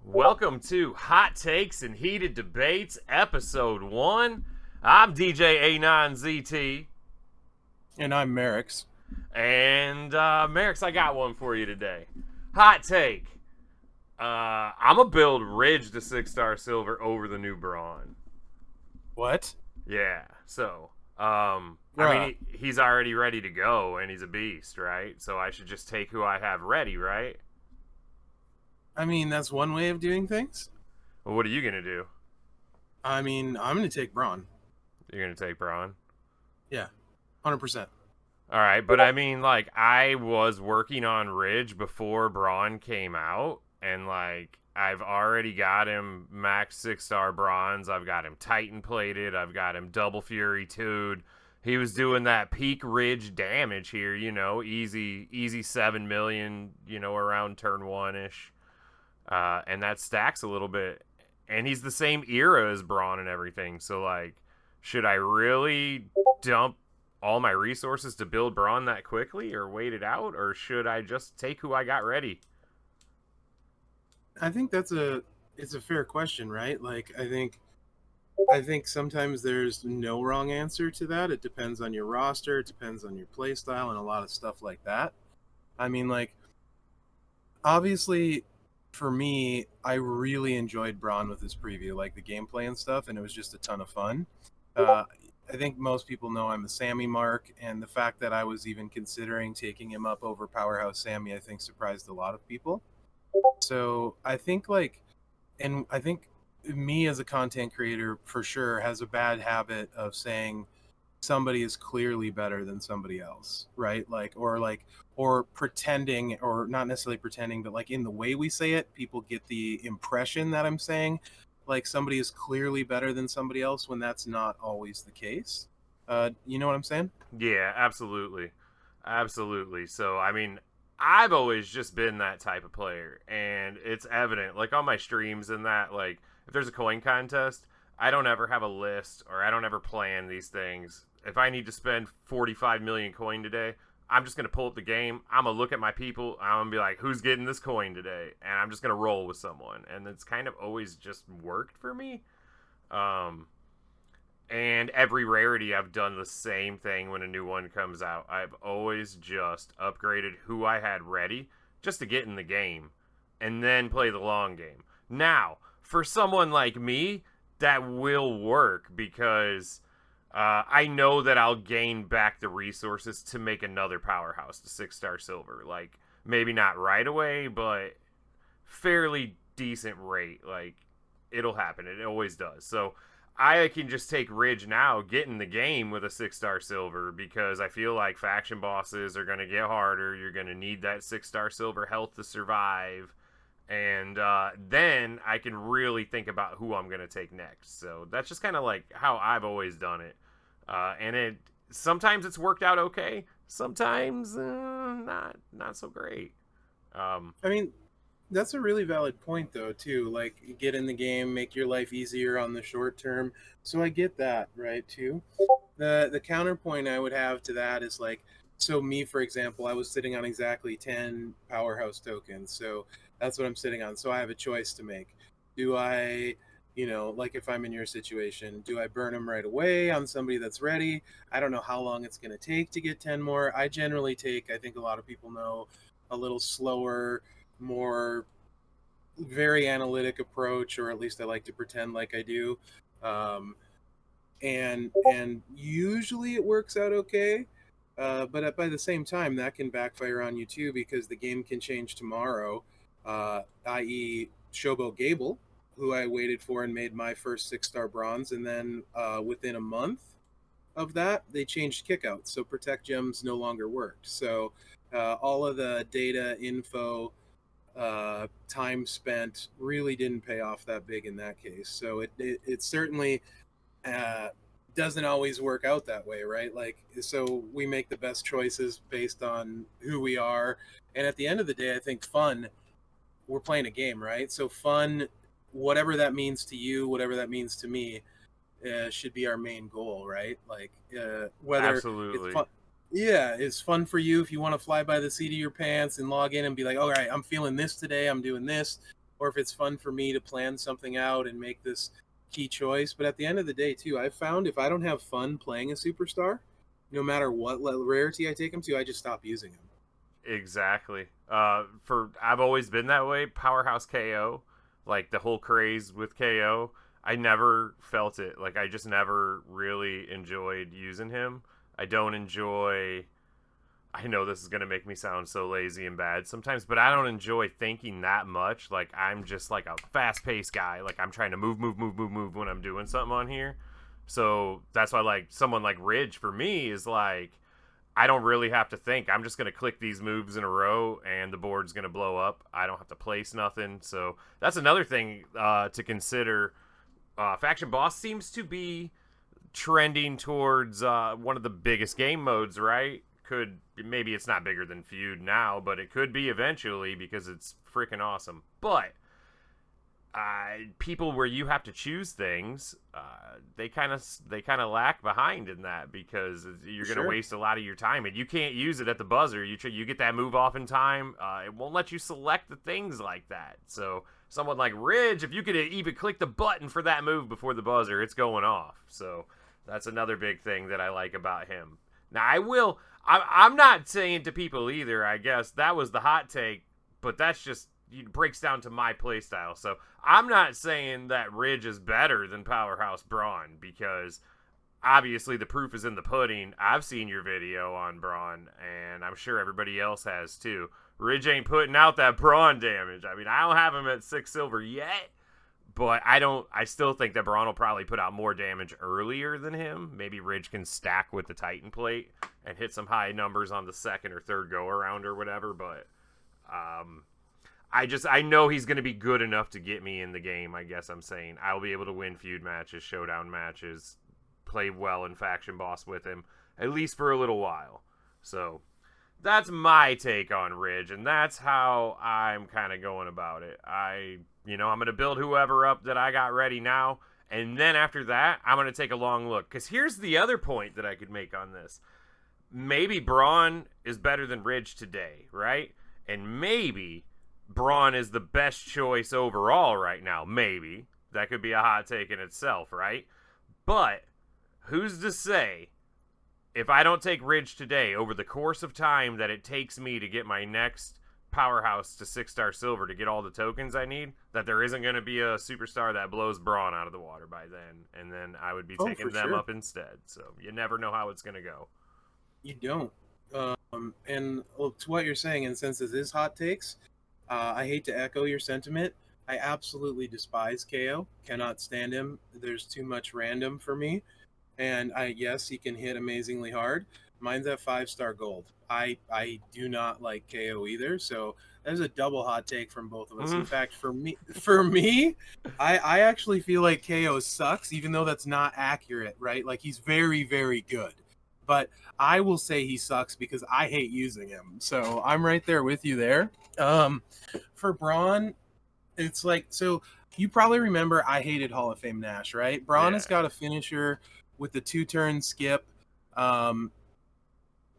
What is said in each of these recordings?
Welcome to Hot Takes and Heated Debates, Episode 1. I'm DJ A9ZT. And I'm Mherex. And, Mherex, I got one for you today. Hot take. I'm going to build Ridge to 6-star silver over the new Braun. What? Yeah, so, I mean, he's already ready to go, and he's a beast, right? So I should just take who I have ready, right? I mean, that's one way of doing things. Well, what are you going to do? I mean, I'm going to take Braun. You're going to take Braun? Yeah, 100%. All right, but I mean, like, I was working on Ridge before Braun came out, and, like, I've already got him max 6-star bronze. I've got him Titan plated. I've got him double Fury 2'd. He was doing that peak Ridge damage here, you know, easy 7 million, you know, around turn 1-ish. And that stacks a little bit. And he's the same era as Braun and everything, so, like, should I really dump all my resources to build Braun that quickly or wait it out, or should I just take who I got ready? I think it's a fair question, right? Like, I think sometimes there's no wrong answer to that. It depends on your roster, it depends on your play style, and a lot of stuff like that. I mean, like, obviously, for me, I really enjoyed Braun with his preview, like the gameplay and stuff, and it was just a ton of fun. I think most people know I'm a Sammy mark, and the fact that I was even considering taking him up over Powerhouse Sammy, I think surprised a lot of people. So I think I think me as a content creator for sure has a bad habit of saying somebody is clearly better than somebody else, right? Or pretending, or not necessarily pretending, but like in the way we say it, people get the impression that I'm saying like somebody is clearly better than somebody else when that's not always the case. You know what I'm saying? Yeah, absolutely. Absolutely. So, I mean, I've always just been that type of player, and it's evident, like, on my streams and that, like, if there's a coin contest, I don't ever have a list, or I don't ever plan these things. If I need to spend 45 million coin today, I'm just going to pull up the game. I'm going to look at my people. I'm going to be like, who's getting this coin today? And I'm just going to roll with someone. And it's kind of always just worked for me. And every rarity, I've done the same thing when a new one comes out. I've always just upgraded who I had ready just to get in the game and then play the long game. Now, for someone like me, that will work because I know that I'll gain back the resources to make another powerhouse to 6-star silver. Like, maybe not right away, but fairly decent rate. Like, it'll happen. It always does. So I can just take Ridge now, get in the game with a 6-star silver, because I feel like faction bosses are going to get harder. You're going to need that 6-star silver health to survive. And then I can really think about who I'm going to take next. So that's just kind of like how I've always done it. And sometimes it's worked out okay. Sometimes not so great. I mean, that's a really valid point, though, too. Like, get in the game, make your life easier on the short term. So I get that, right, too. The counterpoint I would have to that is, like, so me, for example, I was sitting on exactly 10 powerhouse tokens. So that's what I'm sitting on. So I have a choice to make. Do I, like if I'm in your situation, do I burn them right away on somebody that's ready? I don't know how long it's going to take to get 10 more. I generally take, I think a lot of people know, a little slower, more very analytic approach, or at least I like to pretend like I do. And usually it works out okay. But by the same time, that can backfire on you too, because the game can change tomorrow. I.e., Showboat Gable, who I waited for and made my first 6-star bronze, and then within a month of that, they changed kickouts, so Protect Gems no longer worked. So all of the data, info, time spent really didn't pay off that big in that case. So it certainly doesn't always work out that way, right? Like, so we make the best choices based on who we are. And at the end of the day, I think fun, we're playing a game, right? So fun, whatever that means to you, whatever that means to me, should be our main goal, right? Like, whether it's Absolutely. fun. Yeah, it's fun for you if you want to fly by the seat of your pants and log in and be like, all right, I'm feeling this today, I'm doing this. or if it's fun for me to plan something out and make this key choice. But at the end of the day, too, I've found if I don't have fun playing a superstar, no matter what rarity I take him to, I just stop using him. Exactly. For I've always been that way. Powerhouse KO, like the whole craze with KO. I never felt it. Like I just never really enjoyed using him. I don't enjoy. I know this is gonna make me sound so lazy and bad sometimes, but I don't enjoy thinking that much. Like I'm just like a fast-paced guy. Like I'm trying to move when I'm doing something on here. So that's why like someone like Ridge for me is like I don't really have to think. I'm just going to click these moves in a row and the board's going to blow up. I don't have to place nothing. So that's another thing to consider. Faction Boss seems to be trending towards one of the biggest game modes, right? Could maybe it's not bigger than Feud now, but it could be eventually because it's freaking awesome. But people where you have to choose things, they kind of lack behind in that because you're going to Sure. waste a lot of your time and you can't use it at the buzzer. You get that move off in time. It won't let you select the things like that. So someone like Ridge, if you could even click the button for that move before the buzzer, it's going off. So that's another big thing that I like about him. Now I'm not saying to people either. I guess that was the hot take, but that's just it breaks down to my playstyle. So I'm not saying that Ridge is better than Powerhouse Braun because obviously the proof is in the pudding. I've seen your video on Braun, and I'm sure everybody else has too. Ridge ain't putting out that Braun damage. I mean, I don't have him at 6 silver yet, but I still think that Braun will probably put out more damage earlier than him. Maybe Ridge can stack with the Titan plate and hit some high numbers on the second or third go around or whatever, but I know he's going to be good enough to get me in the game. I guess I'm saying I'll be able to win feud matches, showdown matches, play well in Faction Boss with him at least for a little while. So that's my take on Ridge, and that's how I'm kind of going about it. I'm going to build whoever up that I got ready now, and then after that, I'm going to take a long look. Because here's the other point that I could make on this. Maybe Braun is better than Ridge today, right? And maybe Braun is the best choice overall right now. Maybe. That could be a hot take in itself, right? But who's to say if I don't take Ridge today over the course of time that it takes me to get my next powerhouse to 6-star silver to get all the tokens I need, that there isn't going to be a superstar that blows Braun out of the water by then, and then I would be Oh, taking for them sure. up instead. So you never know how it's going to go. You don't. And well, to what you're saying, and since this is hot takes, I hate to echo your sentiment. I absolutely despise KO. Cannot stand him. There's too much random for me. And yes, he can hit amazingly hard. Mine's at 5-star gold. I do not like KO either. So there's a double hot take from both of us. In fact, for me, I actually feel like KO sucks, even though that's not accurate, right? Like he's very, very good. But I will say he sucks because I hate using him. So I'm right there with you there. Um, for Braun, it's like so you probably remember I hated Hall of Fame Nash, right? Braun Yeah. has got a finisher with the 2-turn skip, um,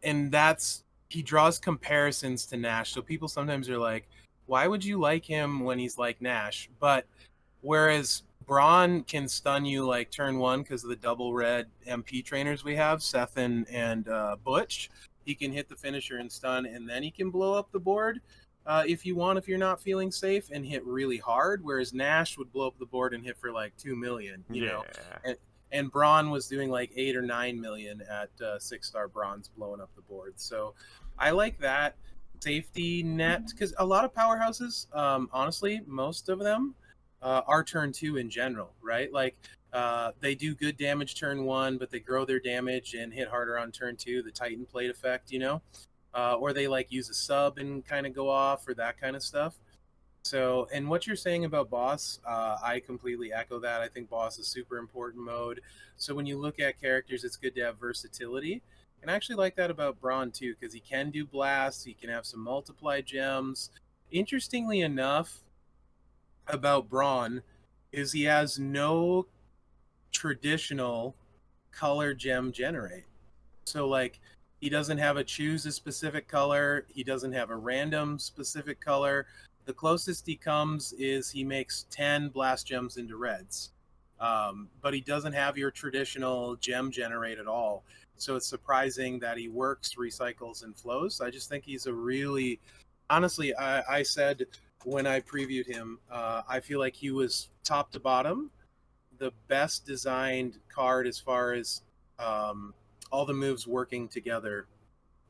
and that's he draws comparisons to Nash. So people sometimes are like, "Why would you like him when he's like Nash?" But whereas Braun can stun you like turn one because of the double red MP trainers we have, Seth and Butch. He can hit the finisher and stun, and then he can blow up the board if you want, if you're not feeling safe, and hit really hard. Whereas Nash would blow up the board and hit for like 2 million, Yeah. and Braun was doing like 8 or 9 million at 6-star bronze, blowing up the board. So I like that safety net because a lot of powerhouses, honestly, most of them are turn two in general, right? Like they do good damage turn one, but they grow their damage and hit harder on turn two. The Titan plate effect, or they like use a sub and kind of go off or that kind of stuff. So, and what you're saying about boss, I completely echo that. I think boss is super important mode. So when you look at characters, it's good to have versatility. And I actually like that about Braun too, because he can do blasts, he can have some multiply gems. Interestingly enough, about Braun is he has no traditional color gem generate. So like he doesn't have a choose a specific color, he doesn't have a random specific color. The closest he comes is he makes 10 blast gems into reds. But he doesn't have your traditional gem generate at all. So it's surprising that he works, recycles, and flows. I just think he's a really, honestly, I said when I previewed him, I feel like he was top to bottom the best designed card as far as all the moves working together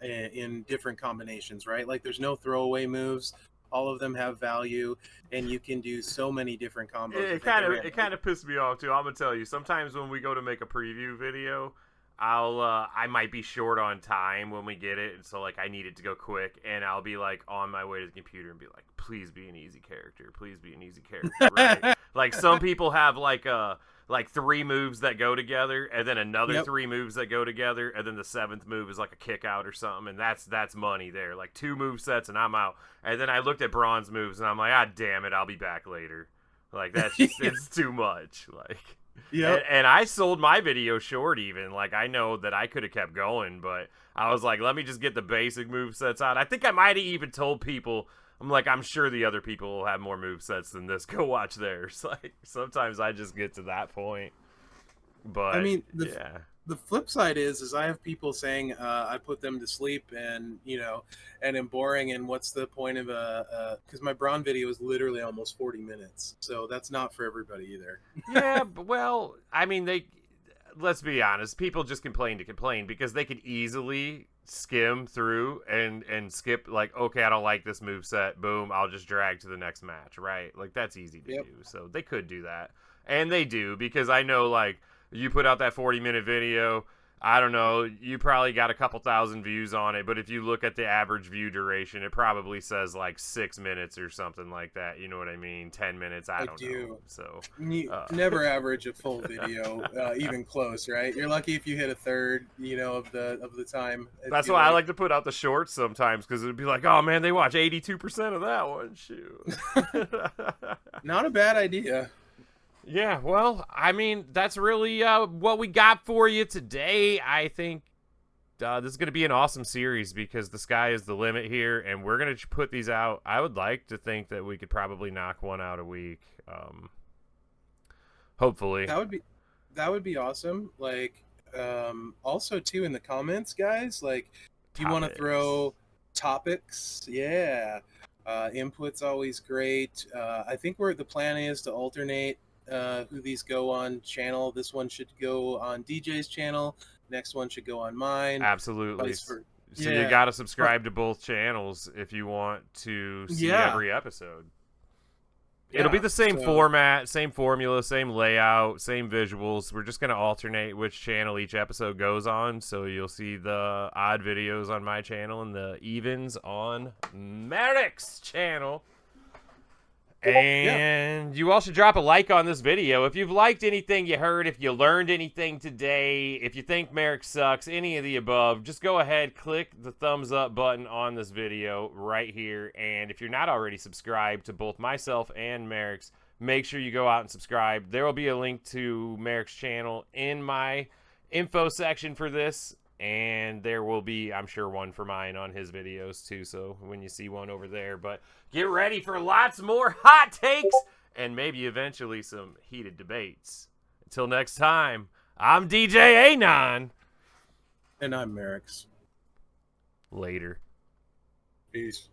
in different combinations, right? Like there's no throwaway moves. All of them have value, and you can do so many different combos. It kind of pissed me off too. I'm gonna tell you. Sometimes when we go to make a preview video, I might be short on time when we get it, and so like I need it to go quick, and I'll be like on my way to the computer and be like, please be an easy character, please be an easy character, right? Like some people have like 3 moves that go together, and then another 3 moves that go together, and then the 7th move is like a kick out or something, and that's money there. Like 2 move sets and I'm out. And then I looked at Braun's moves and I'm like, ah, damn it, I'll be back later. Like that's just it's too much. Like, and I sold my video short even. Like I know that I could have kept going, but I was like, let me just get the basic move sets out. I think I might have even told people. I'm like, I'm sure the other people will have more movesets than this. Go watch theirs. Like, sometimes I just get to that point. But, I mean, the flip side is I have people saying I put them to sleep and, and am boring. And what's the point of because my Braun video is literally almost 40 minutes. So that's not for everybody either. Yeah, well, I mean, let's be honest. People just complain to complain because they could easily skim through and skip like, okay, I don't like this moveset, boom, I'll just drag to the next match, right? Like that's easy to do. So they could do that, and they do, because I know like you put out that 40-minute video, I don't know, you probably got a couple thousand views on it, but if you look at the average view duration, it probably says like 6 minutes or something like that. You know what I mean? 10 minutes. I don't know. So you never average a full video, even close, right? You're lucky if you hit a third, of the time. That's why I like to put out the shorts sometimes, because it'd be like, oh man, they watch 82% of that one. Shoot. Not a bad idea. Yeah, well, I mean, that's really what we got for you today. I think this is going to be an awesome series because the sky is the limit here, and we're going to put these out. I would like to think that we could probably knock one out a week. Hopefully. That would be awesome. Like, also, too, in the comments, guys, like, do you want to throw topics? Yeah. Input's always great. I think the plan is to alternate who these go on channel. This one should go on DJ's channel. Next one should go on mine. Absolutely. So you got to subscribe to both channels if you want to see every episode. It'll be the same format, same formula, same layout, same visuals. We're just going to alternate which channel each episode goes on. So you'll see the odd videos on my channel and the evens on Mherex channel. And you all should drop a like on this video. If you've liked anything you heard, if you learned anything today, if you think Mherex sucks, any of the above, just go ahead, click the thumbs up button on this video right here. And if you're not already subscribed to both myself and Mherex, make sure you go out and subscribe. There will be a link to Mherex channel in my info section for this. And there will be, I'm sure, one for mine on his videos too, so when you see one over there. But get ready for lots more hot takes and maybe eventually some heated debates. Until next time, I'm DJ Anon. And I'm Mherex. Later. Peace.